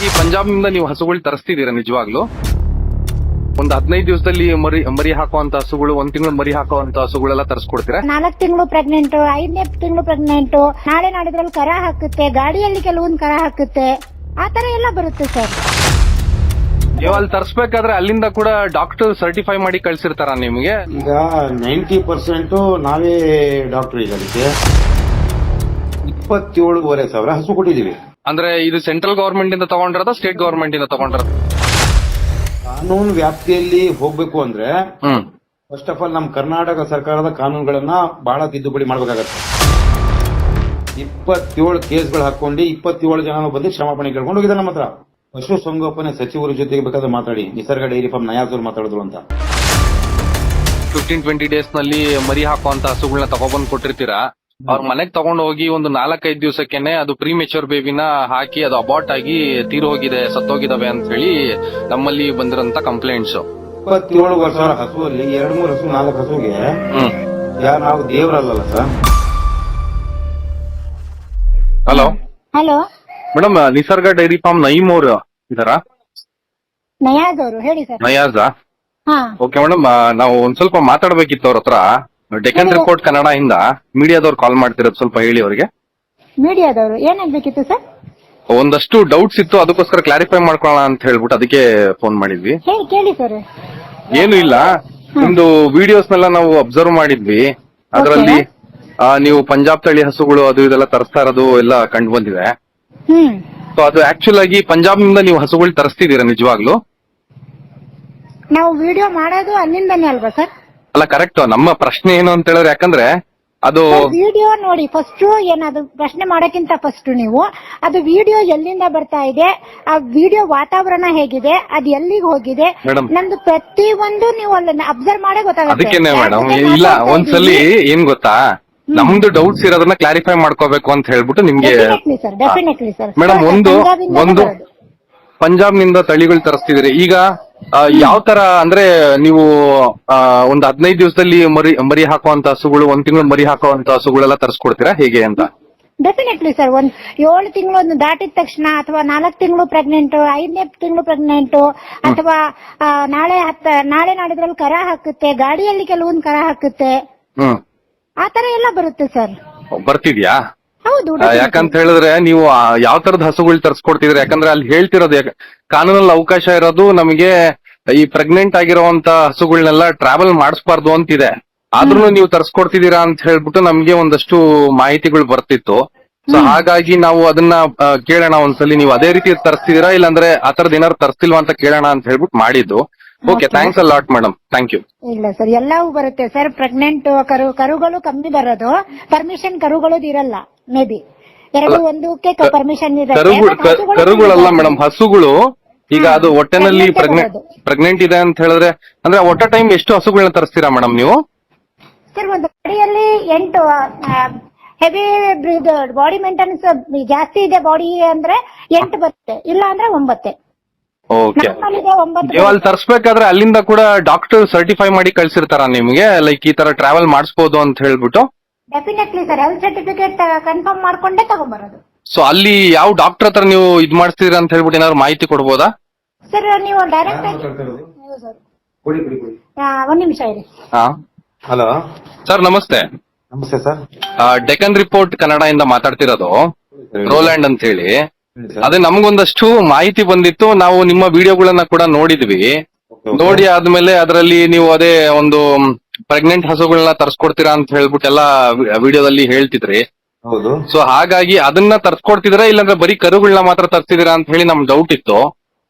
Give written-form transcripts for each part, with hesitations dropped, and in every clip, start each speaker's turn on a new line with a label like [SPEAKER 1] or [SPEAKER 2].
[SPEAKER 1] ಈ ಪಂಜಾಬ್ ನಿಂದ ನೀವು ಹಸುಗಳು ತರಿಸ್ತಿದ್ದೀರಾ ನಿಜವಾಗ್ಲು? ಒಂದು 15 ದಿವಸದಲ್ಲಿ ಮರಿ ಹಾಕುವಂತ ಹಸುಗಳು, 1 ತಿಂಗಳು ಮರಿ ಹಾಕುವಂತ ಹಸುಗಳೆಲ್ಲ ತರಿಸ್ಕೊಡ್ತೀರಾ?
[SPEAKER 2] 4 ತಿಂಗಳು ಪ್ರೆಗ್ನೆಂಟ್, 5ನೇ ತಿಂಗಳು ಪ್ರೆಗ್ನೆಂಟ್, ನಾಳೆ ನಾಡಿದ್ರಲ್ಲಿ ಕರ ಹಾಕುತ್ತೆ, ಗಾಡಿಯಲ್ಲಿ ಕೆಲವೊಂದು ಕರ ಹಾಕುತ್ತೆ, ಆತರ ಎಲ್ಲ ಬರುತ್ತೆ ಸರ್.
[SPEAKER 1] ನೀವು ಅಲ್ಲಿ ತರಿಸ್ಬೇಕಾದ್ರೆ ಅಲ್ಲಿಂದ ಕೂಡ ಡಾಕ್ಟರ್ ಸರ್ಟಿಫೈ ಮಾಡಿ ಕಳ್ಸಿರ್ತಾರ ನಿಮಗೆ?
[SPEAKER 3] ಈಗ 90% ನಾವೇ ಡಾಕ್ಟರ್. ಈಗ ಅದಕ್ಕೆ 27,500 ಹಸು ಕೊಟ್ಟಿದೀವಿ.
[SPEAKER 1] ಅಂದ್ರೆ ಇದು ಸೆಂಟ್ರಲ್ ಗವರ್ಮೆಂಟ್ ಇಂದ ತಗೊಂಡಿರೋದ, ಸ್ಟೇಟ್ ಗವರ್ಮೆಂಟ್ ಇಂದ ತಗೊಂಡಿರೋದು?
[SPEAKER 3] ಕಾನೂನು ವ್ಯಾಪ್ತಿಯಲ್ಲಿ ಹೋಗ್ಬೇಕು ಅಂದ್ರೆ ಫಸ್ಟ್ ಆಫ್ ಆಲ್ ನಮ್ಮ ಕರ್ನಾಟಕ ಸರ್ಕಾರದ ಕಾನೂನುಗಳನ್ನ ಬಹಳ ತಿದ್ದುಪಡಿ ಮಾಡ್ಬೇಕಾಗತ್ತೆ. 27 ಕೇಸ್ಗಳು ಹಾಕೊಂಡು 27 ಜನ ಬಂದು ಕ್ಷಮಾಪಣೆ ಕೇಳ್ಕೊಂಡು ಹೋಗಿದ್ದಾರೆ ನಮ್ಮ ಹತ್ರ. ಪಶು ಸಂಗೋಪನೆ ಸಚಿವರ ಜೊತೆಗೆ ಬೇಕಾದ್ರೆ ಮಾತಾಡಿ, ನಿಸರ್ಗ ಡೈರಿ ಫಾರ್ಮ್ ನಯಾಜ್ ಅವರು ಮಾತಾಡಿದ್ರು ಅಂತ.
[SPEAKER 1] 15-20 ಡೇಸ್ ನಲ್ಲಿ ಮರಿ ಹಾಕುವಂತ ಹಸುಗಳನ್ನ ತಗೊಬಂದ್ ಕೊಟ್ಟಿರ್ತೀರಾ, ಅವ್ರ ಮನೆಗ್ ತಗೊಂಡು ಹೋಗಿ ಒಂದು 4-5 ದಿವಸಕ್ಕೆನೆ ಅದು ಪ್ರೀಮೆಚೂರ್ ಬೇಬಿನ ಹಾಕಿ ಅದು ಅಬಾರ್ಟ್ ಆಗಿ ತೀರೋಗಿದೆ, ಸತ್ತೋಗಿದಾವೆ ಅಂತ ಹೇಳಿ ನಮ್ಮಲ್ಲಿ ಬಂದಿರೋಂತ ಕಂಪ್ಲೇಂಟ್ಸ್.
[SPEAKER 3] 27,000 ಹಸುವಲ್ಲಿ 2-3 ಹಸು 4 ಹಸುಗೆ ಯಾರು ನಾವು ದೇವರಲ್ಲ ಸರ್.
[SPEAKER 1] ಹಲೋ
[SPEAKER 2] ಹಲೋ
[SPEAKER 1] ಮೇಡಮ್, ನಿಸರ್ಗ ಡೈರಿ ಫಾರ್ಮ್ ನಯೀಮ್ ಅವರು ಇದಾರಾ?
[SPEAKER 2] ನಯಾಜ್ ಅವರು ಹೇಳಿ ಸರ್.
[SPEAKER 1] ನಯಾಜಾ?
[SPEAKER 2] ಹಾ
[SPEAKER 1] ಓಕೆ ಮೇಡಮ್, ನಾವು ಒಂದ್ ಸ್ವಲ್ಪ ಮಾತಾಡ್ಬೇಕಿತ್ತು ಅವ್ರ ಹತ್ರ. ಡೆಕ್ಕನ್ ರಿಪೋರ್ಟ್ ಕನ್ನಡ ಇಂದ ಮೀಡಿಯಾದವ್ರು ಕಾಲ್ ಮಾಡ್ತಿರೋದು, ಸ್ವಲ್ಪ ಹೇಳಿ ಅವ್ರಿಗೆ.
[SPEAKER 2] ಮೀಡಿಯಾದವರು ಏನಾಗ್ಬೇಕಿತ್ತು ಸರ್?
[SPEAKER 1] ಒಂದಷ್ಟು ಡೌಟ್ಸ್ ಇತ್ತು, ಅದಕ್ಕೋಸ್ಕರ ಕ್ಲಾರಿಫೈ ಮಾಡ್ಕೊಳ್ಳೋಣ ಅಂತ ಹೇಳ್ಬಿಟ್ಟು ಅದಕ್ಕೆ ಫೋನ್ ಮಾಡಿದ್ವಿ.
[SPEAKER 2] ಹೇಳಿ ಕೇಳಿ ಸರ್.
[SPEAKER 1] ಏನು ಇಲ್ಲ, ನಿಮ್ದು ವಿಡಿಯೋಸ್ನೆಲ್ಲ ನಾವು ಅಬ್ಸರ್ವ್ ಮಾಡಿದ್ವಿ. ಅದರಲ್ಲಿ ನೀವು ಪಂಜಾಬ್ ತಳಿ ಹಸುಗಳು ಅದು ಇದೆಲ್ಲ ತರಿಸ್ತಾ ಇರೋದು ಎಲ್ಲ ಕಂಡು ಬಂದಿದೆ. ಸೊ ಅದು ಆಕ್ಚುಲ್ ಆಗಿ ಪಂಜಾಬ್ ನಿಂದ ನೀವು ಹಸುಗಳು ತರಿಸ್ತಿದ್ದೀರಾ ನಿಜವಾಗ್ಲು?
[SPEAKER 2] ನಾವು ವಿಡಿಯೋ ಮಾಡೋದು ಅಲ್ಲಿಂದಾನೆ ಅಲ್ವಾ ಸರ್?
[SPEAKER 1] ಅಲ್ಲ, ಕರೆಕ್ಟ್. ನಮ್ಮ ಪ್ರಶ್ನೆ ಏನು ಅಂತ ಹೇಳಿದ್ರೆ, ಯಾಕಂದ್ರೆ ಅದು
[SPEAKER 2] ವಿಡಿಯೋ ನೋಡಿ ಫಸ್ಟ್, ಏನಾದ್ರು ಪ್ರಶ್ನೆ ಮಾಡಕ್ಕಿಂತ ಫಸ್ಟ್ ನೀವು ಅದು ವಿಡಿಯೋ ಎಲ್ಲಿಂದ ಬರ್ತಾ ಇದೆ, ಆ ವಿಡಿಯೋ ವಾತಾವರಣ ಹೇಗಿದೆ, ಅದು ಎಲ್ಲಿಗೆ ಹೋಗಿದೆ, ನಮ್ದು ಪ್ರತಿ ಒಂದು ನೀವು ಅಲ್ಲಿ ಅಬ್ಸರ್ವ್ ಮಾಡೇ ಗೊತ್ತಾಗುತ್ತೆ.
[SPEAKER 1] ಅದಕ್ಕೇನೆ ಮೇಡಮ್, ಇಲ್ಲ ಒಂದ್ಸಲಿ ಏನ್ ಗೊತ್ತಾ, ನಮ್ದು ಡೌಟ್ಸ್ ಇರೋದನ್ನ ಕ್ಲಾರಿಫೈ ಮಾಡ್ಕೋಬೇಕು ಅಂತ ಹೇಳ್ಬಿಟ್ಟು ನಿಮ್ಗೆ.
[SPEAKER 2] Definitely sir.
[SPEAKER 1] ಮೇಡಮ್, ಒಂದು ಪಂಜಾಬ್ ನಿಂದ ತಳಿಗಳು ತರಿಸ್ತಿದ್ರಿ. ಈಗ ಯಾವ ತರ ಅಂದ್ರೆ ನೀವು ಒಂದು 15 ದಿವಸದಲ್ಲಿ ಮರಿ ಹಾಕುವಂತ ಹಸುಗಳು, 1 ತಿಂಗಳು ಮರಿ ಹಾಕುವಂತ ಹಸುಗಳೆಲ್ಲ ತರಿಸ್ಕೊಡ್ತೀರಾ ಹೇಗೆ ಅಂತ?
[SPEAKER 2] Definitely sir. 7 ತಿಂಗಳು ದಾಟಿದ ತಕ್ಷಣ, ಅಥವಾ 4 ತಿಂಗಳು ಪ್ರೆಗ್ನೆಂಟ್, 5ನೇ ತಿಂಗಳು ಪ್ರೆಗ್ನೆಂಟ್, ಅಥವಾ ನಾಳೆ ನಾಡಿದ್ರಲ್ಲಿ ಕರ ಹಾಕುತ್ತೆ, ಗಾಡಿಯಲ್ಲಿ ಕೆಲವೊಂದು ಕರ ಹಾಕುತ್ತೆ, ಆತರ ಎಲ್ಲ ಬರುತ್ತೆ ಸರ್.
[SPEAKER 1] ಬರ್ತಿದ್ಯಾ?
[SPEAKER 2] ಹೌದು.
[SPEAKER 1] ಯಾಕಂತ ಹೇಳಿದ್ರೆ ನೀವು ಯಾವ ತರದ ಹಸುಗಳು ತರಿಸ್ಕೊಡ್ತಿದ್ರಿ? ಯಾಕಂದ್ರೆ ಅಲ್ಲಿ ಹೇಳ್ತಿರೋದು ಕಾನೂನಲ್ಲಿ ಅವಕಾಶ ಇರೋದು ನಮಗೆ ಈ ಪ್ರೆಗ್ನೆಂಟ್ ಆಗಿರುವಂತ ಹಸುಗಳನ್ನೆಲ್ಲ ಟ್ರಾವೆಲ್ ಮಾಡಿಸಬಾರ್ದು ಅಂತಿದೆ. ಆದ್ರೂ ನೀವು ತರಿಸ್ಕೊಡ್ತಿದ್ದೀರಾ ಅಂತ ಹೇಳ್ಬಿಟ್ಟು ನಮ್ಗೆ ಒಂದಷ್ಟು ಮಾಹಿತಿಗಳು ಬರ್ತಿತ್ತು. ಸೊ ಹಾಗಾಗಿ ನಾವು ಅದನ್ನ ಕೇಳೋಣ ಒಂದ್ಸಲಿ, ನೀವು ಅದೇ ರೀತಿ ತರಿಸ್ತಿದ್ದೀರಾ ಇಲ್ಲಾಂದ್ರೆ ಆ ತರದ್ ಏನಾದ್ರು ತರಿಸ್ತಿಲ್ವಾ ಅಂತ ಕೇಳೋಣ ಅಂತ ಹೇಳ್ಬಿಟ್ಟು ಮಾಡಿದ್ದು. Okay, thanks a lot madam, thank you.
[SPEAKER 2] ಇಲ್ಲ ಸರ್, ಎಲ್ಲವೂ ಬರುತ್ತೆ ಸರ್. ಪ್ರೆಗ್ನೆಂಟ್ ಕರುಗಳು ಕಮ್ಮಿ ಬರೋದು, ಪರ್ಮಿಷನ್ ಕರುಗಳದ್ದು ಇರಲ್ಲ. ಮೇ ಬಿ 2-1ಕ್ಕೆ ಪರ್ಮಿಷನ್ ಇದೆ.
[SPEAKER 1] ಕರುಗಳಲ್ಲ ಮೇಡಮ್, ಹಸುಗಳು. ಈಗ ಅದು ಹೊಟ್ಟೆನಲ್ಲಿ ಪ್ರೆಗ್ನೆಂಟ್ ಇದೆ ಅಂತ ಹೇಳಿದ್ರೆ, ಅಂದ್ರೆ ಹೊಟ್ಟೆ ಟೈಮ್ ಎಷ್ಟು ಹಸುಗಳನ್ನ ತರಿಸ್ತೀರಾ ಮೇಡಮ್ ನೀವು?
[SPEAKER 2] ಸರ್, ಒಂದು ಬಾಡಿಯಲ್ಲಿ 8 ಹೆವಿ ಬಾಡಿ ಮೇಂಟೆನೆನ್ಸ್ ಜಾಸ್ತಿ ಇದೆ ಬಾಡಿ ಅಂದ್ರೆ 8 ಬರುತ್ತೆ, ಇಲ್ಲ ಅಂದ್ರೆ 9.
[SPEAKER 1] ಓಕೆ. ನೀವು ಅಲ್ಲಿ ತರಿಸ್ಬೇಕಾದ್ರೆ ಅಲ್ಲಿಂದ ಕೂಡ ಡಾಕ್ಟರ್ ಸರ್ಟಿಫೈ ಮಾಡಿ ಕಳ್ಸಿರ್ತಾರ ನಿಮ್ಗೆ, ಲೈಕ್ ಈ ತರ ಟ್ರಾವೆಲ್ ಮಾಡಿಸಬಹುದು ಅಂತ ಹೇಳ್ಬಿಟ್ಟು?
[SPEAKER 2] Definitely sir, health certificate confirm ಮಾಡ್ಕೊಂಡೇ ತಗೊಂಡ್ಬರೋದು.
[SPEAKER 1] ಸೊ ಅಲ್ಲಿ ಯಾವ ಡಾಕ್ಟರ್ ಹತ್ರ ನೀವು ಇದ್ ಮಾಡಿಸ್ತೀರಾ ಅಂತ ಹೇಳ್ಬಿಟ್ಟು ಏನಾದ್ರು ಮಾಹಿತಿ ಕೊಡ್ಬೋದಾ
[SPEAKER 2] ಸರ್? ನೀವು ಡೈರೆಕ್ಟ್ ಒಂದ್ ನಿಮಿಷ ಇರಿ.
[SPEAKER 3] ಹಲೋ
[SPEAKER 1] ಸರ್, ನಮಸ್ತೆ.
[SPEAKER 3] ನಮಸ್ತೆ ಸರ್.
[SPEAKER 1] ಡೆಕ್ಕನ್ ರಿಪೋರ್ಟ್ ಕನ್ನಡ ಇಂದ ಮಾತಾಡ್ತಿರೋದು, ರೋಲ್ಯಾಂಡ್ ಅಂತ ಹೇಳಿ. ಅದೇ ನಮ್ಗೊಂದಷ್ಟು ಮಾಹಿತಿ ಬಂದಿತ್ತು, ನಾವು ನಿಮ್ಮ ವಿಡಿಯೋಗಳನ್ನ ಕೂಡ ನೋಡಿದ್ವಿ. ನೋಡಿ ಆದ್ಮೇಲೆ ಅದರಲ್ಲಿ ನೀವು ಅದೇ ಒಂದು ಪ್ರೆಗ್ನೆಂಟ್ ಹಸುಗಳನ್ನ ತರಿಸ್ಕೊಡ್ತೀರಾ ಅಂತ ಹೇಳ್ಬಿಟ್ಟು ಎಲ್ಲ ವಿಡಿಯೋದಲ್ಲಿ ಹೇಳ್ತಿದ್ರಿ.
[SPEAKER 3] ಹೌದು.
[SPEAKER 1] ಸೊ ಹಾಗಾಗಿ ಅದನ್ನ ತರಿಸ್ಕೊಡ್ತಿದ್ದೀರಾ ಇಲ್ಲಾಂದ್ರೆ ಬರೀ ಕರುಗಳನ್ನ ಮಾತ್ರ ತರಿಸ್ತಿದ್ದೀರಾ ಅಂತ ಹೇಳಿ ನಮ್ ಡೌಟ್ ಇತ್ತು.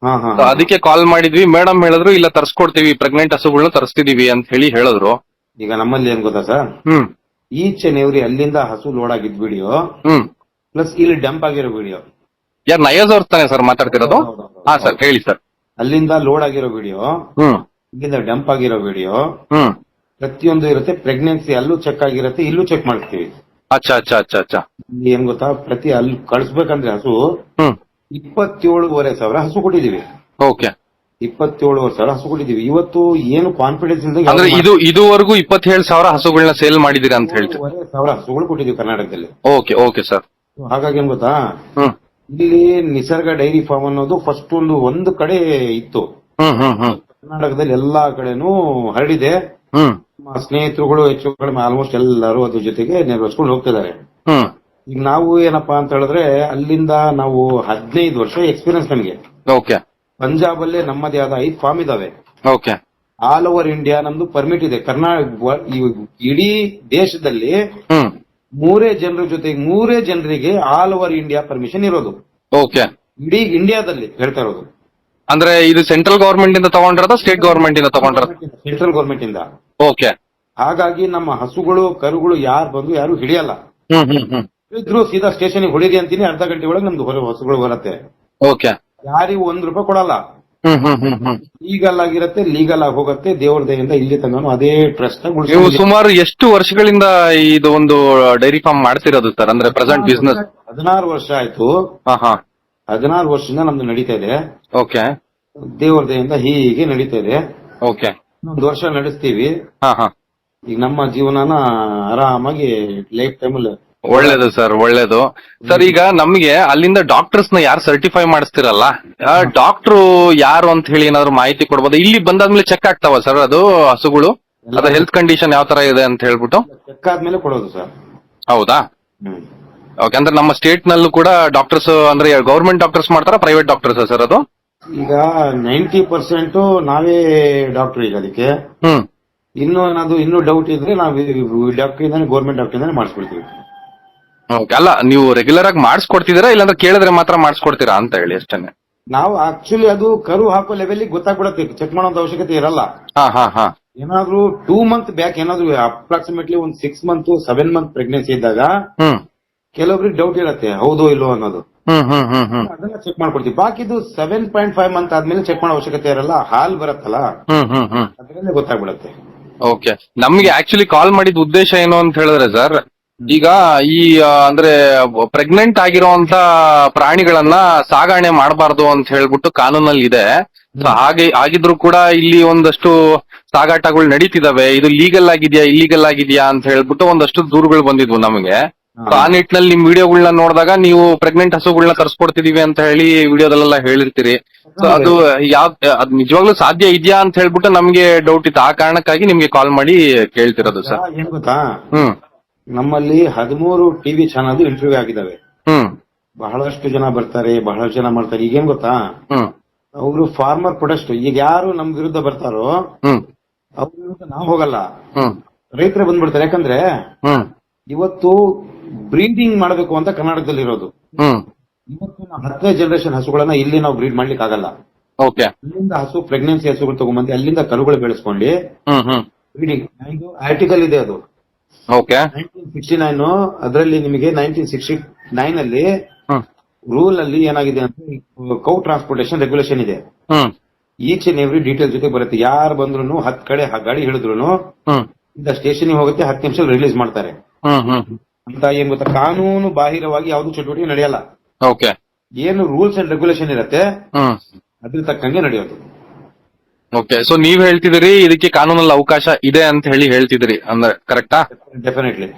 [SPEAKER 1] ಅದಕ್ಕೆ ಕಾಲ್ ಮಾಡಿದ್ವಿ. ಮೇಡಮ್ ಹೇಳಿದ್ರು ಇಲ್ಲ ತರಿಸ್ಕೊಡ್ತೀವಿ, ಪ್ರೆಗ್ನೆಂಟ್ ಹಸುಗಳನ್ನ ತರಿಸ್ತಿದೀವಿ ಅಂತ ಹೇಳಿ ಹೇಳಿದ್ರು.
[SPEAKER 3] ಈಗ ನಮ್ಮಲ್ಲಿ ಏನ್ ಗೊತ್ತಾ ಸರ್, ಈಚ್ ಅಂಡ್ ಎವ್ರಿ ಅಲ್ಲಿಂದ ಹಸು ಲೋಡ್ ಆಗಿದ್ ವಿಡಿಯೋ ಪ್ಲಸ್ ಇಲ್ಲಿ ಡಂಪ್ ಆಗಿರೋ ವಿಡಿಯೋ.
[SPEAKER 1] ಯಾರು ನಯಾಜ್ ಅವ್ರ ತಾನೆ ಸರ್ ಮಾತಾಡ್ತಿರೋದು? ಹಾ ಸರ್, ಹೇಳಿ ಸರ್.
[SPEAKER 3] ಅಲ್ಲಿಂದ ಲೋಡ್ ಆಗಿರೋ ವಿಡಿಯೋ, ಇಲ್ಲಿಂದ ಡಂಪ್ ಆಗಿರೋ ವಿಡಿಯೋ, ಪ್ರತಿಯೊಂದು ಇರುತ್ತೆ. ಪ್ರೆಗ್ನೆನ್ಸಿ ಅಲ್ಲೂ ಚೆಕ್ ಆಗಿರುತ್ತೆ, ಇಲ್ಲೂ ಚೆಕ್ ಮಾಡ್ತೀವಿ.
[SPEAKER 1] ಅಚ್ಚಾ ಅಚ್ಚಾ ಅಚ್ಚಾ ಅಚ್ಚಾ.
[SPEAKER 3] ಏನ್ ಗೊತ್ತಾ, ಪ್ರತಿ ಅಲ್ಲಿ ಕಳಿಸ್ಬೇಕಂದ್ರೆ ಹಸು 27,500 ಹಸು ಕೊಟ್ಟಿದೀವಿ.
[SPEAKER 1] ಓಕೆ,
[SPEAKER 3] 27,000 ಹಸು ಕೊಟ್ಟಿದೀವಿ. ಇವತ್ತು ಏನು ಕಾನ್ಫಿಡೆನ್ಸ್ ಇಲ್ಲದೆ
[SPEAKER 1] ಅಂದ್ರೆ ಇದುವರೆಗೂ 27,000 ಹಸುಗಳನ್ನ ಸೇಲ್ ಮಾಡಿದೀರಾ ಅಂತ ಹೇಳ್ತೀವಿ.
[SPEAKER 3] 27,500 ಹಸುಗಳು ಕೊಟ್ಟಿದೀವಿ ಕರ್ನಾಟಕದಲ್ಲಿ.
[SPEAKER 1] Okay okay sir.
[SPEAKER 3] ಹಾಗಾಗಿ ಏನ್ ಗೊತ್ತಾ, ಇಲ್ಲಿ ನಿಸರ್ಗ ಡೈರಿ ಫಾರ್ಮ್ ಅನ್ನೋದು ಫಸ್ಟ್ ಒಂದು ಕಡೆ ಇತ್ತು. ಕರ್ನಾಟಕದಲ್ಲಿ ಎಲ್ಲಾ ಕಡೆನೂ ಹರಡಿದೆ. ನಮ್ಮ ಸ್ನೇಹಿತರುಗಳು ಹೆಚ್ಚು ಕಡಿಮೆ ಆಲ್ಮೋಸ್ಟ್ ಎಲ್ಲರೂ ಅದ್ರ ಜೊತೆಗೆ ನಿರ್ವಹಿಸ್ಕೊಂಡು ಹೋಗ್ತಿದ್ದಾರೆ. ಈಗ ನಾವು ಏನಪ್ಪಾ ಅಂತ ಹೇಳಿದ್ರೆ ಅಲ್ಲಿಂದ ನಾವು 15 ವರ್ಷ ಎಕ್ಸ್ಪೀರಿಯನ್ಸ್ ನಮಗೆ. ಪಂಜಾಬ್ ಅಲ್ಲೇ ನಮ್ಮದೇ ಆದ 5 ಫಾರ್ಮ್ ಇದಾವೆ. ಆಲ್ ಓವರ್ ಇಂಡಿಯಾ ನಮ್ದು ಪರ್ಮಿಟ್ ಇದೆ. ಇಡೀ ದೇಶದಲ್ಲಿ 3 ಜನರಿಗೆ ಆಲ್ ಓವರ್ ಇಂಡಿಯಾ ಪರ್ಮಿಷನ್ ಇರೋದು. ಇಡೀ ಇಂಡಿಯಾದಲ್ಲಿ ಹೇಳ್ತಾ ಇರೋದು.
[SPEAKER 1] ಅಂದ್ರೆ ಇದು ಸೆಂಟ್ರಲ್ ಗವರ್ಮೆಂಟ್ ಇಂದ ತಗೊಂಡಿರೋದ ಸ್ಟೇಟ್ ಗವರ್ಮೆಂಟ್ ಇಂದ ತಗೊಂಡಿರೋದು?
[SPEAKER 3] ಸೆಂಟ್ರಲ್ ಗವರ್ಮೆಂಟ್ ಇಂದ. ಹಾಗಾಗಿ ನಮ್ಮ ಹಸುಗಳು ಕರುಗಳು ಯಾರು ಹಿಡಿಯಲ್ಲ. ಇದ್ರು ಸೀದಾ ಸ್ಟೇಷನ್ ಹೊಡಿರಿ ಅಂತೀನಿ, ಅರ್ಧ ಗಂಟೆ ಒಳಗೆ ನಮ್ದು ಹಸುಗಳು ಬರುತ್ತೆ. ಯಾರಿಗೂ ₹1 ಕೊಡಲ್ಲ. ಲೀಗಲ್ ಆಗಿರತ್ತೆ, ಲೀಗಲ್ ಆಗಿ ಹೋಗುತ್ತೆ. ದೇವ್ರ ದಯೆಯಿಂದ ಇಲ್ಲಿ ತನಕ ಅದೇ ಟ್ರಸ್ಟ್.
[SPEAKER 1] ನೀವು ಸುಮಾರು ಎಷ್ಟು ವರ್ಷಗಳಿಂದ ಇದು ಒಂದು ಡೈರಿ ಫಾರ್ಮ್ ಮಾಡ್ತಿರೋದು ಸರ್? ಅಂದ್ರೆ ಪ್ರೆಸೆಂಟ್ ಬಿಸ್ನೆಸ್
[SPEAKER 3] 16 ವರ್ಷ ಆಯ್ತು. 16 ವರ್ಷದಿಂದ ನಮ್ದು ನಡೀತಾ ಇದೆ. ದೇವ್ರ ದಯೆಯಿಂದ ಹೀಗೆ ನಡೀತಾ ಇದೆ. ಒಂದು ವರ್ಷ ನಡೆಸ್ತೀವಿ. ಈಗ ನಮ್ಮ ಜೀವನನ ಆರಾಮಾಗಿ ಲೈಫ್ ಟೈಮಲ್ಲಿ.
[SPEAKER 1] ಒಳ್ಳೇದು ಸರ್, ಒಳ್ಳೇದು ಸರ್. ಈಗ ನಮ್ಗೆ ಅಲ್ಲಿಂದ ಡಾಕ್ಟರ್ಸ್ ನ ಯಾರು ಸರ್ಟಿಫೈ ಮಾಡಿಸ್ತಿರಲ್ಲ, ಡಾಕ್ಟ್ರು ಯಾರು ಅಂತ ಹೇಳಿ ಏನಾದ್ರು ಮಾಹಿತಿ ಕೊಡ್ಬೋದು? ಇಲ್ಲಿ ಬಂದಾದ್ಮೇಲೆ ಚೆಕ್ ಆಗ್ತಾವ ಸರ್ ಅದು ಹಸುಗಳು, ಅದ ಹೆಲ್ತ್ ಕಂಡೀಷನ್ ಯಾವ ತರ ಇದೆ ಅಂತ ಹೇಳ್ಬಿಟ್ಟು?
[SPEAKER 3] ಚೆಕ್ ಆದ್ಮೇಲೆ ಕೊಡೋದು ಸರ್.
[SPEAKER 1] ಹೌದಾ? ಅಂದ್ರೆ ನಮ್ಮ ಸ್ಟೇಟ್ ನಲ್ಲೂ ಕೂಡ ಡಾಕ್ಟರ್ಸ್ ಅಂದ್ರೆ ಗವರ್ಮೆಂಟ್ ಡಾಕ್ಟರ್ಸ್ ಮಾಡ್ತಾರ, ಪ್ರೈವೇಟ್ ಡಾಕ್ಟರ್ಸ್ ಸರ್ ಅದು?
[SPEAKER 3] ಈಗ 90% ನಾವೇ ಡಾಕ್ಟರ್. ಈಗ ಅದಕ್ಕೆ ಇನ್ನೂ ಡೌಟ್ ಇದ್ರೆ ನಾವು ಡಾಕ್ಟರ್ ಇಂದಾನೆ, ಗವರ್ಮೆಂಟ್ ಡಾಕ್ಟರ್ ಇಂದಾನೆ ಮಾಡಿಸ್ಕೊಡ್ತೀವಿ.
[SPEAKER 1] ಅಲ್ಲ, ನೀವು ರೆಗ್ಯುಲರ್ ಆಗಿ ಮಾಡಿಸ್ಕೊಡ್ತಿದ್ದೀರಾ ಇಲ್ಲಾಂದ್ರೆ ಕೇಳಿದ್ರೆ ಮಾತ್ರ ಮಾಡಿಸ್ಕೊಡ್ತೀರಾ ಅಂತ ಹೇಳಿ ಅಷ್ಟೇನೆ?
[SPEAKER 3] ನಾವು ಆಕ್ಚುಲಿ ಅದು ಕರು ಹಾಕೋ ಲೆವೆಲ್ ಗೊತ್ತಾಗ್ಬಿಡತ್ತೆ, ಚೆಕ್ ಮಾಡೋಂತ ಅವಶ್ಯಕತೆ ಇರಲ್ಲ. ಏನಾದ್ರು 2 ಮಂತ್ ಬ್ಯಾಕ್ ಏನಾದ್ರು ಅಪ್ರಾಕ್ಸಿಮೇಟ್ಲಿ ಒಂದು 6 ಮಂತ್ 7 ಮಂತ್ ಪ್ರೆಗ್ನೆನ್ಸಿ ಇದ್ದಾಗ ಕೆಲವೊಬ್ರಿಗೆ ಡೌಟ್ ಇರತ್ತೆ, ಹೌದೋ ಇಲ್ಲೋ ಅನ್ನೋದು. ಅದನ್ನ ಚೆಕ್ ಮಾಡ್ಕೊಡ್ತೀವಿ. ಬಾಕಿದು 7.5 ಮಂತ್ ಆದ್ಮೇಲೆ ಚೆಕ್ ಮಾಡೋ ಅವಶ್ಯಕತೆ ಇರಲ್ಲ. ಹಾಲ್ ಬರತ್ತಲ್ಲ, ಅದರಲ್ಲೇ ಗೊತ್ತಾಗ್ಬಿಡತ್ತೆ.
[SPEAKER 1] ನಮ್ಗೆ ಆಕ್ಚುಲಿ ಕಾಲ್ ಮಾಡಿದ ಉದ್ದೇಶ ಏನು ಅಂತ ಹೇಳಿದ್ರೆ ಸರ್, ಈಗ ಈ ಅಂದ್ರೆ ಪ್ರೆಗ್ನೆಂಟ್ ಆಗಿರುವಂತ ಪ್ರಾಣಿಗಳನ್ನ ಸಾಗಣೆ ಮಾಡಬಾರ್ದು ಅಂತ ಹೇಳ್ಬಿಟ್ಟು ಕಾನೂನಲ್ಲಿ ಇದೆ. ಹಾಗೆ ಆಗಿದ್ರು ಕೂಡ ಇಲ್ಲಿ ಒಂದಷ್ಟು ಸಾಗಾಟಗಳು ನಡೀತಿದಾವೆ. ಇದು ಲೀಗಲ್ ಆಗಿದ್ಯಾ ಇಲ್ಲೀಗಲ್ ಆಗಿದ್ಯಾ ಅಂತ ಹೇಳ್ಬಿಟ್ಟು ಒಂದಷ್ಟು ದೂರುಗಳು ಬಂದಿದ್ವು ನಮಗೆ. ಆ ನಿಟ್ಟಿನಲ್ಲಿ ನಿಮ್ ವಿಡಿಯೋಗಳನ್ನ ನೋಡಿದಾಗ ನೀವು ಪ್ರೆಗ್ನೆಂಟ್ ಹಸುಗಳನ್ನ ತರಿಸ್ಕೊಡ್ತಿದೀವಿ ಅಂತ ಹೇಳಿ ವಿಡಿಯೋದಲ್ಲೆಲ್ಲ ಹೇಳಿರ್ತೀರಿ. ಸೊ ಅದು ಅದ್ ನಿಜವಾಗ್ಲೂ ಸಾಧ್ಯ ಇದೆಯಾ ಅಂತ ಹೇಳ್ಬಿಟ್ಟು ನಮ್ಗೆ ಡೌಟ್ ಇತ್ತು. ಆ ಕಾರಣಕ್ಕಾಗಿ ನಿಮ್ಗೆ ಕಾಲ್ ಮಾಡಿ ಕೇಳ್ತಿರೋದು ಸರ್.
[SPEAKER 3] ಏನ್ ಗೊತ್ತಾ, ನಮ್ಮಲ್ಲಿ 13 ಟಿವಿ ಚಾನಲ್ ಇಂಟರ್ವ್ಯೂ ಆಗಿದಾವೆ. ಬಹಳಷ್ಟು ಜನ ಬರ್ತಾರೆ, ಬಹಳಷ್ಟು ಜನ ಮಾಡ್ತಾರೆ. ಈಗೇನ್ ಗೊತ್ತಾ, ಅವರು ಫಾರ್ಮರ್ ಪ್ರೊಟೆಸ್ಟ್. ಈಗ ಯಾರು ನಮ್ ವಿರುದ್ಧ ಬರ್ತಾರೋ ಅವ್ರ ವಿರುದ್ಧ ನಾವು ಹೋಗಲ್ಲ, ರೈತರೇ ಬಂದ್ಬಿಡ್ತಾರೆ. ಯಾಕಂದ್ರೆ ಇವತ್ತು ಬ್ರೀಡಿಂಗ್ ಮಾಡಬೇಕು ಅಂತ ಕರ್ನಾಟಕದಲ್ಲಿ ಇರೋದು. ಇವತ್ತು ನಾವು 10ನೇ ಜನರೇಷನ್ ಹಸುಗಳನ್ನ ಇಲ್ಲಿ ನಾವು ಬ್ರೀಡ್ ಮಾಡ್ಲಿಕ್ಕೆ ಆಗಲ್ಲ. ಅಲ್ಲಿಂದ ಹಸು ಪ್ರೆಗ್ನೆನ್ಸಿ ಹಸುಗಳು ತಗೊಂಡ್ಬಂದು ಅಲ್ಲಿಂದ ಕರುಗಳು ಬೆಳೆಸ್ಕೊಂಡು ಬ್ರೀಡಿಂಗ್ ಆರ್ಟಿಕಲ್ ಇದೆ ಅದು 1969. ಅದರಲ್ಲಿ ನಿಮಗೆ 1969 ಅಲ್ಲಿ ರೂಲ್ ಅಲ್ಲಿ ಏನಾಗಿದೆ ಅಂದ್ರೆ ಕೌ ಟ್ರಾನ್ಸ್ಪೋರ್ಟೇಷನ್ ರೆಗ್ಯುಲೇಷನ್ ಇದೆ. ಈಚ್ ಅಂಡ್ ಎವ್ರಿ ಡೀಟೇಲ್ ಜೊತೆ ಬರುತ್ತೆ. ಯಾರು ಬಂದ್ರು 10 ಕಡೆ ಗಾಡಿ ಹಿಡಿದ್ರು ಇಂದ ಸ್ಟೇಷನ್ ಹೋಗುತ್ತೆ, 10 ನಿಮಿಷ ರಿಲೀಸ್ ಮಾಡ್ತಾರೆ ಅಂತ. ಏನ್ ಗೊತ್ತಾ, ಕಾನೂನು ಬಾಹಿರವಾಗಿ ಯಾವ್ದು ಚಟುವಟಿಕೆ ನಡೆಯಲ್ಲ. ಏನು ರೂಲ್ಸ್ ಅಂಡ್ ರೆಗ್ಯುಲೇಷನ್ ಇರುತ್ತೆ ಅದ್ರ ತಕ್ಕಂಗೆ ನಡೆಯೋದು.
[SPEAKER 1] ಸೊ ನೀವ್ ಹೇಳ್ತಿದ್ದೀರಿ ಇದಕ್ಕೆ ಕಾನೂನಲ್ಲಿ ಅವಕಾಶ ಇದೆ ಅಂತ ಹೇಳ್ತಿದ್ರಿ ಅಂದ್ರೆ ಕರೆಕ್ಟಾ?
[SPEAKER 3] ಡೆಫಿನೆಟ್ಲಿ.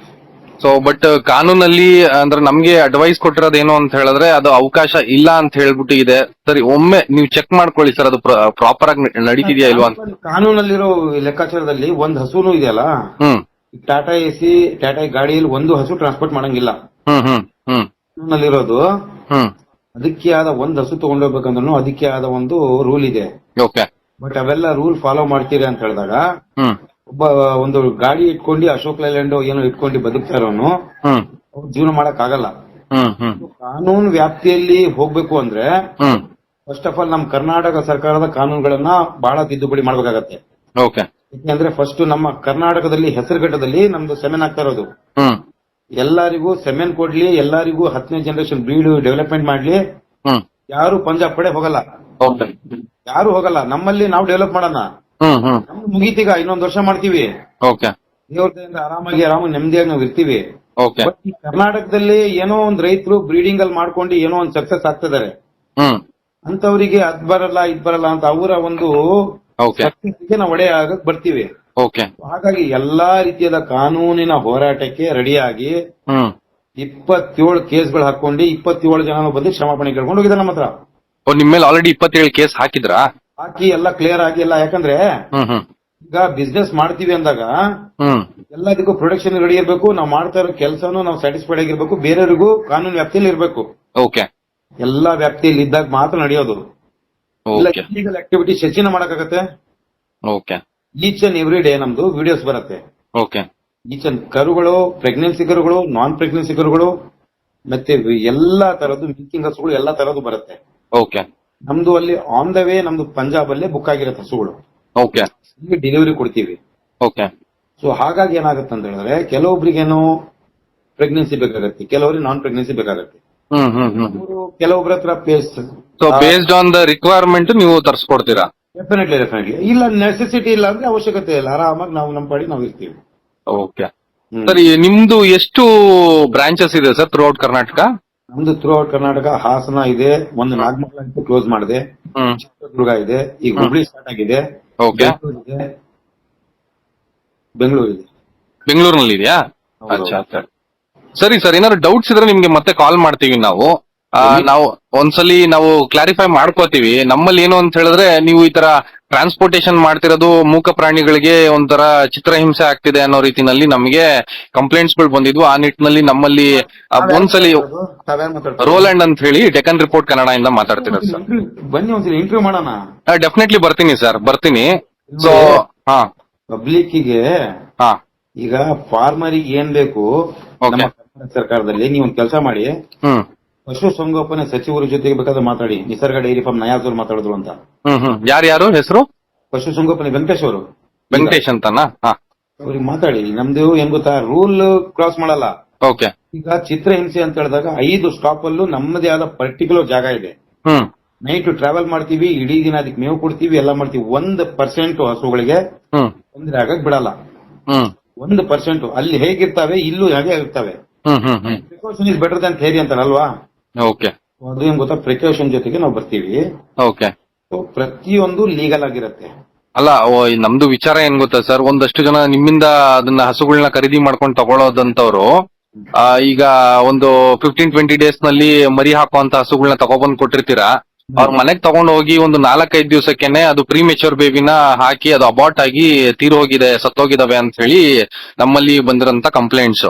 [SPEAKER 1] ಸೊ ಬಟ್ ಕಾನೂನಲ್ಲಿ ಅಂದ್ರೆ ನಮ್ಗೆ ಅಡ್ವೈಸ್ ಕೊಟ್ಟಿರೋದೇನು ಅಂತ ಹೇಳಿದ್ರೆ ಅದು ಅವಕಾಶ ಇಲ್ಲ ಅಂತ ಹೇಳ್ಬಿಟ್ಟು ಇದೆ. ಸರಿ, ಒಮ್ಮೆ ನೀವು ಚೆಕ್ ಮಾಡ್ಕೊಳ್ಳಿ ಸರ್, ಅದು ಪ್ರಾಪರ್ ಆಗಿ ನಡೀತಿದ್ಯಾ ಇಲ್ವಾ ಅಂತ.
[SPEAKER 3] ಕಾನೂನಲ್ಲಿರೋ ಲೆಕ್ಕಾಚಾರದಲ್ಲಿ ಒಂದ್ ಹಸುನು ಇದೆಯಲ್ಲ, ಟಾಟಾ ಎಸಿ ಟಾಟಾ ಗಾಡಿಯಲ್ಲಿ ಒಂದು ಹಸು ಟ್ರಾನ್ಸ್ಪೋರ್ಟ್ ಮಾಡಂಗಿಲ್ಲ. ಕಾನೂನಲ್ಲಿರೋದು ಅದಕ್ಕೆ ಆದ ಒಂದ್ ಹಸು ತಗೊಂಡೋಗ್ಬೇಕಂದ್ರೂ ಅದಕ್ಕೆ ಆದ ಒಂದು ರೂಲ್ ಇದೆ. ಬಟ್ ಅವೆಲ್ಲ ರೂಲ್ ಫಾಲೋ ಮಾಡ್ತೀರಿ ಅಂತ ಹೇಳಿದಾಗ ಒಬ್ಬ ಒಂದು ಗಾಡಿ ಇಟ್ಕೊಂಡು ಅಶೋಕ್ ಲೈಲ್ಯಾಂಡ್ ಏನೋ ಇಟ್ಕೊಂಡು ಬದುಕ್ತಾ ಇರೋನು ಅವ್ರು ಜೀವನ ಮಾಡಕ್ ಆಗಲ್ಲ. ಕಾನೂನು ವ್ಯಾಪ್ತಿಯಲ್ಲಿ ಹೋಗ್ಬೇಕು ಅಂದ್ರೆ ಫಸ್ಟ್ ಆಫ್ ಆಲ್ ನಮ್ ಕರ್ನಾಟಕ ಸರ್ಕಾರದ ಕಾನೂನುಗಳನ್ನ ಬಹಳ ತಿದ್ದುಪಡಿ ಮಾಡ್ಬೇಕಾಗತ್ತೆ. ಯಾಕೆಂದ್ರೆ ಫಸ್ಟ್ ನಮ್ಮ ಕರ್ನಾಟಕದಲ್ಲಿ ಹೆಸರುಘಟ್ಟದಲ್ಲಿ ನಮ್ದು ಸೆಮೆನ್ ಆಗ್ತಾ ಇರೋದು. ಎಲ್ಲರಿಗೂ ಸೆಮೆನ್ ಕೊಡ್ಲಿ, ಎಲ್ಲರಿಗೂ 10ನೇ ಜನರೇಷನ್ ಬ್ರೀಡ್ ಡೆವಲಪ್ಮೆಂಟ್ ಮಾಡ್ಲಿ. ಯಾರು ಪಂಜಾಬ್ ಕಡೆ ಹೋಗಲ್ಲ, ಯಾರು ಹೋಗಲ್ಲ. ನಮ್ಮಲ್ಲಿ ನಾವು ಡೆವಲಪ್ ಮಾಡೋಣ, ನಮ್ದು ಮುಗೀತೀಗ, ಇನ್ನೊಂದು ವರ್ಷ ಮಾಡ್ತೀವಿ. ದೇವ್ರದಿಂದ ಆರಾಮಾಗಿ ನೆಮ್ಮದಿಯಾಗಿ ನಾವು ಇರ್ತೀವಿ. ಬಟ್ ಈ ಕರ್ನಾಟಕದಲ್ಲಿ ಏನೋ ಒಂದ್ ರೈತರು ಬ್ರೀಡಿಂಗ್ ಅಲ್ಲಿ ಮಾಡ್ಕೊಂಡು ಏನೋ ಒಂದ್ ಸಕ್ಸಸ್ ಆಗ್ತಿದ್ದಾರೆ. ಅಂತವರಿಗೆ ಅದ್ ಬರಲ್ಲ ಇದ್ ಬರಲ್ಲ ಅಂತ ಅವರ ಒಂದು ಸಕ್ಸಸ್ಗೆ ನಾವು ಒಡೆ ಆಗಕ್ ಬರ್ತೀವಿ. ಹಾಗಾಗಿ ಎಲ್ಲಾ ರೀತಿಯಾದ ಕಾನೂನಿನ ಹೋರಾಟಕ್ಕೆ ರೆಡಿಯಾಗಿ 27 ಕೇಸ್ಗಳು ಹಾಕೊಂಡು 27 ಜನ ಬಂದು ಕ್ಷಮಾಪಣೆ ಕೇಳ್ಕೊಂಡು ಹೋಗಿದ್ದಾರೆ ನಮ್ಮ ಹತ್ರ.
[SPEAKER 1] ನಿಮ್ ಮೇಲೆ ಆಲ್ರೆಡಿ 27 ಕೇಸ್ ಹಾಕಿದ್ರಾ?
[SPEAKER 3] ಹಾಕಿ ಎಲ್ಲ ಕ್ಲಿಯರ್ ಆಗಿ ಎಲ್ಲ. ಯಾಕಂದ್ರೆ ಈಗ ಬಿಸ್ನೆಸ್ ಮಾಡ್ತೀವಿ ಅಂದಾಗ ಎಲ್ಲದಕ್ಕೂ ಪ್ರೊಡಕ್ಷನ್ ರೆಡಿ ಇರಬೇಕು, ನಾವು ಮಾಡ್ತಾ ಇರೋ ಕೆಲಸನೂ ನಾವು ಸ್ಯಾಟಿಸ್ಫೈಡ್ ಆಗಿರ್ಬೇಕು, ಬೇರೆಯವರಿಗೂ ಕಾನೂನು ವ್ಯಾಪ್ತಿಯಲ್ಲಿ ಇರಬೇಕು.
[SPEAKER 1] ಓಕೆ,
[SPEAKER 3] ಎಲ್ಲಾ ವ್ಯಾಪ್ತಿಯಲ್ಲಿ ಇದ್ದಾಗ ಮಾತ್ರ ನಡೆಯೋದು. ಇಲ್ಲಿಗಲ್ ಆಕ್ಟಿವಿಟೀಸ್ ಹೆಚ್ಚಿನ ಮಾಡಕ್ಕಾಗತ್ತೆ.
[SPEAKER 1] Okay,
[SPEAKER 3] each and every day ನಮ್ದು ವಿಡಿಯೋಸ್ ಬರುತ್ತೆ.
[SPEAKER 1] ಓಕೆ,
[SPEAKER 3] ಈಚ್ ಅಂಡ್ ಕರುಗಳು, ಪ್ರೆಗ್ನೆನ್ಸಿ ಕರುಗಳು, ನಾನ್ ಪ್ರೆಗ್ನೆನ್ಸಿ ಕರುಗಳು, ಮತ್ತೆ ಎಲ್ಲಾ ತರದ್ದು ಮಿಲ್ಕಿಂಗ್ ಹಸುಗಳು ಎಲ್ಲಾ ತರದ್ದು ಬರುತ್ತೆ.
[SPEAKER 1] ಓಕೆ,
[SPEAKER 3] ನಮ್ದು ಅಲ್ಲಿ ಆನ್ ದ ವೇ ನಮ್ದು ಪಂಜಾಬ್ ಅಲ್ಲೇ ಬುಕ್ ಆಗಿರುತ್ತೆ ಹಸುಗಳು.
[SPEAKER 1] ಓಕೆ,
[SPEAKER 3] ಇಲ್ಲಿ ಡೆಲಿವರಿ ಕೊಡ್ತೀವಿ.
[SPEAKER 1] ಓಕೆ.
[SPEAKER 3] ಸೊ ಹಾಗಾಗಿ ಏನಾಗುತ್ತೆ ಅಂತ ಹೇಳಿದ್ರೆ ಕೆಲವೊಬ್ರಿಗೇನು ಪ್ರೆಗ್ನೆನ್ಸಿ ಬೇಕಾಗತ್ತೆ, ಕೆಲವರಿಗೆ ನಾನ್ ಪ್ರೆಗ್ನೆನ್ಸಿ ಬೇಕಾಗತ್ತೆ. ಕೆಲವೊಬ್ಬರ ಹತ್ರ
[SPEAKER 1] ಬೇಸ್ಡ್ ಆನ್ ದ ರಿಕ್ವೈರ್ಮೆಂಟ್ ನೀವು ತರಿಸ್ಕೊಡ್ತೀರಾ?
[SPEAKER 3] ಡೆಫಿನೆಟ್ಲಿ. ಇಲ್ಲ ನೆಸೆಸಿಟಿ ಇಲ್ಲ ಅಂದ್ರೆ ಅವಶ್ಯಕತೆ ಇಲ್ಲ, ಆರಾಮಾಗಿ ನಾವು ನಮ್ಮ ಪಾಡಿ ನಾವು ಇರ್ತೀವಿ.
[SPEAKER 1] ಓಕೆ ಸರಿ, ನಿಮ್ದು ಎಷ್ಟು ಬ್ರಾಂಚಸ್ ಇದೆ ಸರ್ ಥ್ರೂ ಔಟ್ ಕರ್ನಾಟಕ?
[SPEAKER 3] ನಮ್ದು ಥ್ರೂ ಔಟ್ ಕರ್ನಾಟಕ ಹಾಸನ ಇದೆ, ಒಂದು ನಾಗಮಂಗಲ ಕ್ಲೋಸ್ ಮಾಡಿದೆ, ಚಿತ್ರದುರ್ಗ ಇದೆ, ಈಗ ಹುಬ್ಳಿ ಸ್ಟಾರ್ಟ್ ಆಗಿದೆ, ಬೆಂಗಳೂರು ಇದೆ.
[SPEAKER 1] ಬೆಂಗಳೂರಿನಲ್ಲಿ ಇದೆಯಾ? ಅಚ್ಚಾ ಸರ್. ಸರಿ ಸರ್, ಏನಾದ್ರು ಡೌಟ್ಸ್ ಇದ್ರೆ ನಿಮ್ಗೆ ಮತ್ತೆ ಕಾಲ್ ಮಾಡ್ತೀವಿ ನಾವು. ನಾವು ಒಂದ್ಸಲಿ ನಾವು ಕ್ಲಾರಿಫೈ ಮಾಡ್ಕೋತೀವಿ. ನಮ್ಮಲ್ಲಿ ಏನು ಅಂತ ಹೇಳಿದ್ರೆ, ನೀವು ಈ ತರ ಟ್ರಾನ್ಸ್ಪೋರ್ಟೇಶನ್ ಮಾಡ್ತಿರೋದು ಮೂಕ ಪ್ರಾಣಿಗಳಿಗೆ ಒಂಥರ ಚಿತ್ರಹಿಂಸೆ ಆಗ್ತಿದೆ ಅನ್ನೋ ರೀತಿನಲ್ಲಿ ನಮಗೆ ಕಂಪ್ಲೇಂಟ್ಸ್ ಗಳು ಬಂದಿದ್ವು. ಆ ನಿಟ್ಟಿನಲ್ಲಿ ನಮ್ಮಲ್ಲಿ ಒಂದ್ಸಲಿ ರೋಲ್ಯಾಂಡ್ ಅಂತ ಹೇಳಿ ಡೆಕ್ಕನ್ ರಿಪೋರ್ಟ್ ಕನ್ನಡ ಇಂದ ಮಾತಾಡ್ತಿರೋದು ಸರ್.
[SPEAKER 3] ಬನ್ನಿ ಒಂದ್ಸಲಿ ಇಂಟರ್ವ್ಯೂ ಮಾಡೋಣ.
[SPEAKER 1] ಡೆಫಿನೆಟ್ಲಿ ಬರ್ತೀನಿ ಸರ್, ಬರ್ತೀನಿ. ಸೊ
[SPEAKER 3] ಪಬ್ಲಿಕ್ಕಿಗೆ ಈಗ ಫಾರ್ಮರಿಗೆ ಏನ್ ಬೇಕು, ನಮ್ಮ ಸರ್ಕಾರದಲ್ಲಿ ನೀವೊಂದು ಕೆಲಸ ಮಾಡಿ, ಪಶು ಸಂಗೋಪನೆ ಸಚಿವರ ಜೊತೆಗೆ ಬೇಕಾದ್ರೆ ಮಾತಾಡಿ. ನಿಸರ್ಗ ಡೈರಿ ಫಾರ್ಮ್ ನಯಾಜ್ ಅವರು ಮಾತಾಡಿದ್ರು ಅಂತ.
[SPEAKER 1] ಯಾರು ಹೆಸರು?
[SPEAKER 3] ಪಶು ಸಂಗೋಪನೆ ವೆಂಕಟೇಶ್ ಅವರು.
[SPEAKER 1] ವೆಂಕಟೇಶ್ ಅಂತನಾ?
[SPEAKER 3] ಅವ್ರಿಗೆ ಮಾತಾಡಿ. ನಮ್ದು ಏನ್ ಗೊತ್ತಾ, ರೂಲ್ ಕ್ರಾಸ್ ಮಾಡಲ್ಲ.
[SPEAKER 1] ಓಕೆ.
[SPEAKER 3] ಈಗ ಚಿತ್ರಹಿಂಸೆ ಅಂತ ಹೇಳಿದಾಗ 5 ಸ್ಟಾಪ್ ಅಲ್ಲೂ ನಮ್ಮದೇ ಆದ ಪರ್ಟಿಕ್ಯುಲರ್ ಜಾಗ ಇದೆ. ನೈಟ್ ಟ್ರಾವೆಲ್ ಮಾಡ್ತೀವಿ, ಇಡೀ ದಿನ ಅದಕ್ಕೆ ಮೇವು ಕೊಡ್ತೀವಿ, ಎಲ್ಲ ಮಾಡ್ತೀವಿ. 1% ಹಸುಗಳಿಗೆ ತೊಂದರೆ ಆಗಕ್ ಬಿಡಲ್ಲ. 1% ಅಲ್ಲಿ ಹೇಗಿರ್ತಾವೆ ಇಲ್ಲೂ ಹಾಗೆ ಇರ್ತವೆ. Precaution is better than theory ಅಂತಾರಲ್ವಾ?
[SPEAKER 1] ಓಕೆ.
[SPEAKER 3] ಅದು ಏನ್ ಗೊತ್ತಾ, ಪ್ರಿಕಾಷನ್ ಜೊತೆಗೆ ನಾವು ಬರ್ತೀವಿ.
[SPEAKER 1] ಓಕೆ.
[SPEAKER 3] ಪ್ರತಿಯೊಂದು ಲೀಗಲ್ ಆಗಿರುತ್ತೆ.
[SPEAKER 1] ಅಲ್ಲ, ನಮ್ದು ವಿಚಾರ ಏನ್ ಗೊತ್ತಾ ಸರ್, ಒಂದಷ್ಟು ಜನ ನಿಮ್ಮಿಂದ ಅದನ್ನ ಹಸುಗಳನ್ನ ಖರೀದಿ ಮಾಡ್ಕೊಂಡು ತಗೊಳ್ಳೋದಂತವ್ರು ಈಗ ಒಂದು 15-20 ಡೇಸ್ ನಲ್ಲಿ ಮರಿ ಹಾಕುವಂತ ಹಸುಗಳನ್ನ ತಗೊಬಂದ್ ಕೊಟ್ಟಿರ್ತೀರಾ. ಅವ್ರ ಮನೆಗ್ ತಗೊಂಡ್ ಹೋಗಿ ಒಂದು 4-5 ದಿವಸಕ್ಕೆನೆ ಅದು ಪ್ರೀಮೆಚೂರ್ ಬೇಬಿನ ಹಾಕಿ ಅದು ಅಬಾರ್ಟ್ ಆಗಿ ತೀರೋಗಿದೆ, ಸತ್ತೋಗಿದಾವೆ ಅಂತ ಹೇಳಿ ನಮ್ಮಲ್ಲಿ ಬಂದಿರೋಂತ ಕಂಪ್ಲೇಂಟ್ಸ್.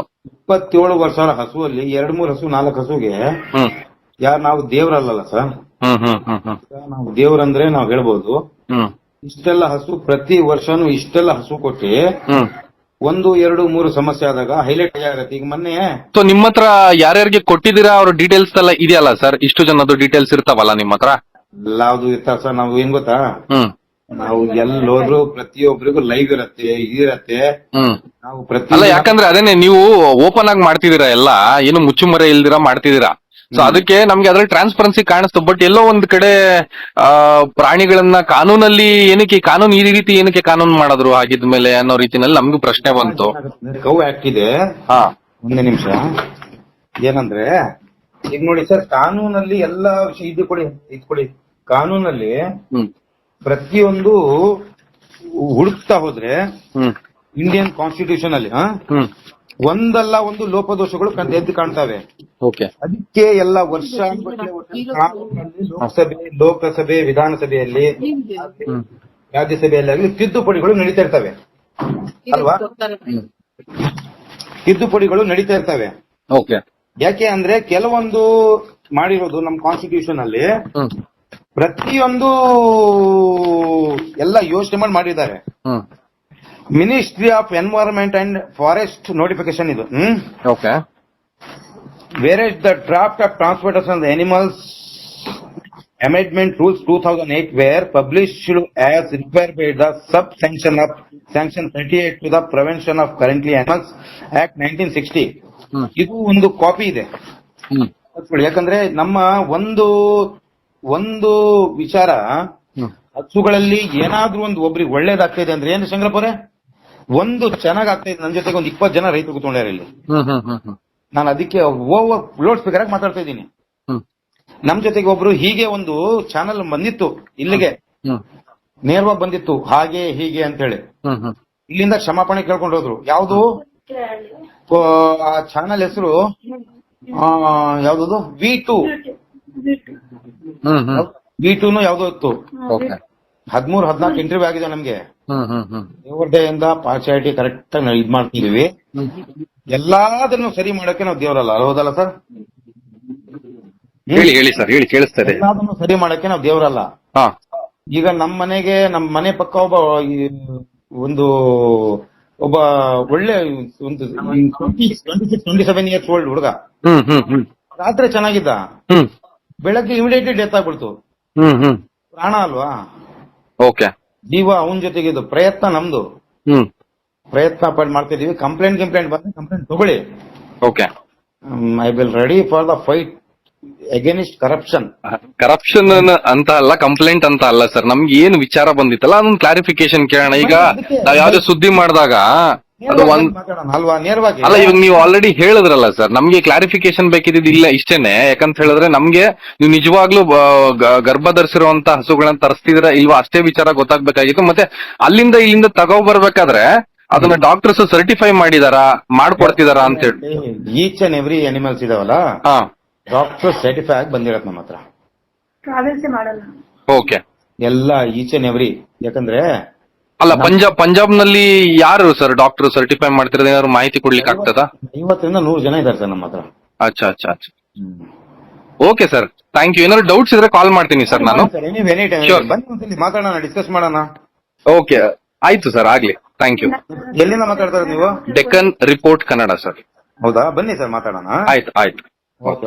[SPEAKER 3] 27 ವರ್ಷ ಹಸುವಲ್ಲಿ 2-3 ಹಸು 4 ಹಸುಗೆ ಯಾರು ನಾವು ದೇವರಲ್ಲ ಸರ್. ನಾವು ದೇವ್ರಂದ್ರೆ ನಾವ್ ಹೇಳ್ಬೋದು, ಇಷ್ಟೆಲ್ಲ ಹಸು ಪ್ರತಿ ವರ್ಷನೂ ಇಷ್ಟೆಲ್ಲ ಹಸು ಕೊಟ್ಟು 1, 2, 3 ಸಮಸ್ಯೆ ಆದಾಗ ಹೈಲೈಟ್ ಆಗತ್ತೆ. ಈಗ ಮೊನ್ನೆ
[SPEAKER 1] ನಿಮ್ಮ ಹತ್ರ ಯಾರ್ಯಾರಿಗೆ ಕೊಟ್ಟಿದ್ದೀರಾ ಅವ್ರ ಡೀಟೇಲ್ಸ್ ಎಲ್ಲ ಇದೆಯಲ್ಲ ಸರ್? ಇಷ್ಟು ಜನದ್ದು ಡೀಟೇಲ್ಸ್ ಇರ್ತಾವಲ್ಲ ನಿಮ್ಮ ಹತ್ರ?
[SPEAKER 3] ಎಲ್ಲಾವ್ದು ಇರ್ತಾವ ಸರ್. ನಾವು ಏನ್ ಗೊತ್ತಾ, ನಾವು ಎಲ್ಲೋದ್ರು ಪ್ರತಿಯೊಬ್ಬರಿಗೂ ಲೈವ್ ಇರತ್ತೆ, ಇದಿರತ್ತೆ. ನಾವು
[SPEAKER 1] ಅಲ್ಲ, ಯಾಕಂದ್ರೆ ಅದೇನೆ ನೀವು ಓಪನ್ ಆಗಿ ಮಾಡ್ತಿದ್ದೀರಾ, ಎಲ್ಲ ಏನು ಮುಚ್ಚುಮರೆ ಇಲ್ದಿರಾ ಮಾಡ್ತಿದ್ದೀರಾ. ಸೊ ಅದಕ್ಕೆ ನಮ್ಗೆ ಅದ್ರಲ್ಲಿ ಟ್ರಾನ್ಸ್ಪರೆನ್ಸಿ ಕಾಣಿಸ್ತು. ಬಟ್ ಎಲ್ಲೋ ಒಂದ್ ಕಡೆ ಪ್ರಾಣಿಗಳನ್ನ ಕಾನೂನಲ್ಲಿ ಏನಕ್ಕೆ ಕಾನೂನು ಈ ರೀತಿ ಏನಕ್ಕೆ ಕಾನೂನು ಮಾಡಿದ್ರು ಹಾಗಿದ್ಮೇಲೆ ಅನ್ನೋ ರೀತಿನಲ್ಲಿ ನಮ್ಗೂ ಪ್ರಶ್ನೆ ಬಂತು.
[SPEAKER 3] ಕೌ ಆಕ್ಟ್ ಇದೆ. ಒಂದೇ ನಿಮಿಷ. ಏನಂದ್ರೆ ಈಗ ನೋಡಿ ಸರ್, ಕಾನೂನಲ್ಲಿ ಎಲ್ಲಾ ವಿಷಯ ಇದ್ಕೊಳ್ಳಿ. ಕಾನೂನಲ್ಲಿ ಪ್ರತಿಯೊಂದು ಹುಡುಕ್ತಾ ಹೋದ್ರೆ ಇಂಡಿಯನ್ ಕಾನ್ಸ್ಟಿಟ್ಯೂಷನ್ ಅಲ್ಲಿ ಒಂದಲ್ಲ ಒಂದು ಲೋಪದೋಷಗಳು ಎದ್ದು ಕಾಣ್ತವೆ. ಅದಕ್ಕೆ ಎಲ್ಲ ವರ್ಷ ಲೋಕಸಭೆ, ವಿಧಾನಸಭೆಯಲ್ಲಿ, ರಾಜ್ಯಸಭೆಯಲ್ಲಿ ಆಗಲಿ ತಿದ್ದುಪಡಿಗಳು ನಡೀತಾ ಇರ್ತವೆ ಅಲ್ವಾ? ತಿದ್ದುಪಡಿಗಳು ನಡೀತಾ ಇರ್ತವೆ. ಯಾಕೆ ಅಂದ್ರೆ ಕೆಲವೊಂದು ಮಾಡಿರೋದು ನಮ್ಮ ಕಾನ್ಸ್ಟಿಟ್ಯೂಷನ್ ಅಲ್ಲಿ ಪ್ರತಿಯೊಂದು ಎಲ್ಲ ಯೋಚನೆ ಮಾಡಿದ್ದಾರೆ. Ministry of environment and forest notification ಇದು. Whereas the draft of transportation of the animals amendment rules 2008 were published as required by the sub-sanction of sanction 38 to the prevention of currently animals act 1960. ಇದು ಒಂದು copy ಇದೆ. ಯಾಕಂದ್ರೆ ನಮ್ಮ ಒಂದು ವಿಚಾರ, ಹಸುಗಳಲ್ಲಿ ಏನಾದ್ರೂ ಒಂದು ಒಬ್ರಿಗೆ ಒಳ್ಳೇದಾಗ್ತಾ ಇದೆ ಅಂದ್ರೆ ಏನು ಶಂಕರಪ್ಪರೇ, ಒಂದು ಚೆನ್ನಾಗಾಗ್ತಾ ಇದೆ. ನನ್ನ ಜೊತೆಗೆ ಒಂದು 20 ಜನ ರೈತರು ಕೂತ್ಕೊಂಡ್ಯಾರ ಇಲ್ಲಿ. ನಾನು ಅದಕ್ಕೆ ಲೋಡ್ ಸ್ಪೀಕರ್ ಆಗಿ ಮಾತಾಡ್ತಾ ಇದ್ದೀನಿ. ನಮ್ ಜೊತೆಗೆ ಒಬ್ರು ಹೀಗೆ ಒಂದು ಚಾನಲ್ ಬಂದಿತ್ತು, ಇಲ್ಲಿಗೆ ನೇರವಾಗಿ ಬಂದಿತ್ತು, ಹಾಗೆ ಹೀಗೆ ಅಂತ ಹೇಳಿ ಇಲ್ಲಿಂದ ಕ್ಷಮಾಪಣೆ ಕೇಳ್ಕೊಂಡು ಹೋದ್ರು. ಯಾವುದು ಆ ಚಾನಲ್ ಹೆಸರು ಯಾವ್ದದು V2 V2 ಯಾವ್ದೋ ಇತ್ತು.
[SPEAKER 1] ಓಕೆ
[SPEAKER 3] 13-14 ಇಂಟರ್ವ್ಯೂ ಆಗಿದೆ ನಮ್ಗೆ. ದೇವರದೆಯಿಂದ ಪಾರ್ಶಿಯಾಲಿಟಿ ಕರೆಕ್ಟ್ ಆಗಿ ನಾವು ಇದ್ ಮಾಡ್ತಿದೀವಿ. ಎಲ್ಲಾದನ್ನು ಸರಿ ಮಾಡಕ್ಕೆ ನಾವು ದೇವರಲ್ಲ, ಹೌದಲ್ಲ ಸರ್?
[SPEAKER 1] ಹೇಳಿ ಸರ್, ಹೇಳಿ, ಕೇಳಿಸ್ತಾ ಇದೆ.
[SPEAKER 3] ಎಲ್ಲಾದನ್ನು ಸರಿ ಮಾಡಕ್ಕೆ ನಾವು ದೇವರಲ್ಲ.
[SPEAKER 1] ಹಾ.
[SPEAKER 3] ಈಗ ನಮ್ಮ ಮನೆ ಪಕ್ಕ ಒಬ್ಬ ಒಳ್ಳೆ ಒಂದು 26-27 ಇಯರ್ಸ್ ಓಲ್ಡ್ ಹುಡುಗ ರಾತ್ರಿ ಚೆನ್ನಾಗಿದ್ದ, ಬೆಳಗ್ಗೆ ಇಮಿಡಿಯೇಟ್ಲಿ ಡೆತ್ ಆಗ್ಬಿಡ್ತು. ಪ್ರಾಣ ಅಲ್ವಾ?
[SPEAKER 1] ಓಕೆ.
[SPEAKER 3] ಜೀವ ಅವನ ಜೊತೆಗಿದ್ದು. ಪ್ರಯತ್ನ ನಮ್ದು, ಪ್ರಯತ್ನ ಮಾಡ್ತಿದೀವಿ. ಕಂಪ್ಲೇಂಟ್ ಬಂದ್ರೆ ಕಂಪ್ಲೇಂಟ್ ತಗೊಳ್ಳಿ.
[SPEAKER 1] Okay.
[SPEAKER 3] I will ready for the fight against corruption.
[SPEAKER 1] Corruption ಅಂತ ಅಲ್ಲ, ಕಂಪ್ಲೇಂಟ್ ಅಂತ ಅಲ್ಲ ಸರ್. ನಮ್ಗೆ ಏನು ವಿಚಾರ ಬಂದಿತ್ತಲ್ಲ ಅದೊಂದು ಕ್ಲಾರಿಫಿಕೇಶನ್ ಕೇಳೋಣ. ಈಗ ನಾವ್ ಯಾವ್ದೇ ಸುದ್ದಿ ಮಾಡಿದಾಗ ಅದು
[SPEAKER 3] ಅಲ್ವಾ, ನೇರವಾಗಿ
[SPEAKER 1] ಅಲ್ಲ. ಇವಾಗ ನೀವು ಆಲ್ರೆಡಿ ಹೇಳಿದ್ರಲ್ಲ ಸರ್, ನಮ್ಗೆ ಕ್ಲಾರಿಫಿಕೇಶನ್ ಬೇಕಿದ್ದು ಇಲ್ಲ ಇಷ್ಟೇನೆ. ಯಾಕಂತ ಹೇಳಿದ್ರೆ ನಮ್ಗೆ ನೀವು ನಿಜವಾಗ್ಲೂ ಗರ್ಭ ಧರಿಸಿರುವಂತ ಹಸುಗಳನ್ನ ತರಿಸ್ತಿದ್ರ ಇಲ್ವಾ ಅಷ್ಟೇ ವಿಚಾರ ಗೊತ್ತಾಗ್ಬೇಕಾಗಿತ್ತು. ಮತ್ತೆ ಅಲ್ಲಿಂದ ಇಲ್ಲಿಂದ ತಗೋಬರ್ಬೇಕಾದ್ರೆ ಅದನ್ನ ಡಾಕ್ಟರ್ಸ್ ಸರ್ಟಿಫೈ ಮಾಡ್ಕೊಡ್ತಿದಾರ ಅಂತ ಹೇಳಿ.
[SPEAKER 3] ಈಚ್ ಅಂಡ್ ಎವ್ರಿ ಅನಿಮಲ್ಸ್ ಇದಾವಲ್ಲ, ಡಾಕ್ಟರ್ ಸರ್ಟಿಫೈ ಆಗಿ ಬಂದಿರತ್ ನಮ್ಮ ಹತ್ರ.
[SPEAKER 1] ಓಕೆ.
[SPEAKER 3] ಎಲ್ಲ ಈಚ್ ಅಂಡ್ ಎವ್ರಿ. ಯಾಕಂದ್ರೆ
[SPEAKER 1] ಅಲ್ಲ, ಪಂಜಾಬ್ ನಲ್ಲಿ ಯಾರು ಸರ್ ಡಾಕ್ಟರ್ ಸರ್ಟಿಫೈ ಮಾಡ್ತಿರೋದು, ಏನಾದ್ರು ಮಾಹಿತಿ ಕೊಡ್ಲಿಕ್ಕೆ ಆಗ್ತದಾ?
[SPEAKER 3] 50-100 ಜನ ಇದಾರೆ ಸರ್ ನಮ್ಮ ಹತ್ರ.
[SPEAKER 1] ಅಚ್ಚಾ. Okay sir, thank you. ಏನಾದ್ರು ಡೌಟ್ಸ್ ಇದ್ರೆ ಕಾಲ್ ಮಾಡ್ತೀನಿ ಸರ್ ನಾನು.
[SPEAKER 3] ಬನ್ನಿ, ಮಾತಾಡೋಣ, ಡಿಸ್ಕಸ್ ಮಾಡೋಣ.
[SPEAKER 1] ಓಕೆ, ಆಯ್ತು ಸರ್, ಆಗ್ಲಿ. Thank you.
[SPEAKER 3] ಎಲ್ಲಿಂದ ಮಾತಾಡ್ತಾರೆ ನೀವು?
[SPEAKER 1] Deccan Report Kannada sir.
[SPEAKER 3] ಹೌದಾ? ಬನ್ನಿ ಸರ್, ಮಾತಾಡೋಣ.
[SPEAKER 1] ಆಯ್ತು.
[SPEAKER 3] ಓಕೆ.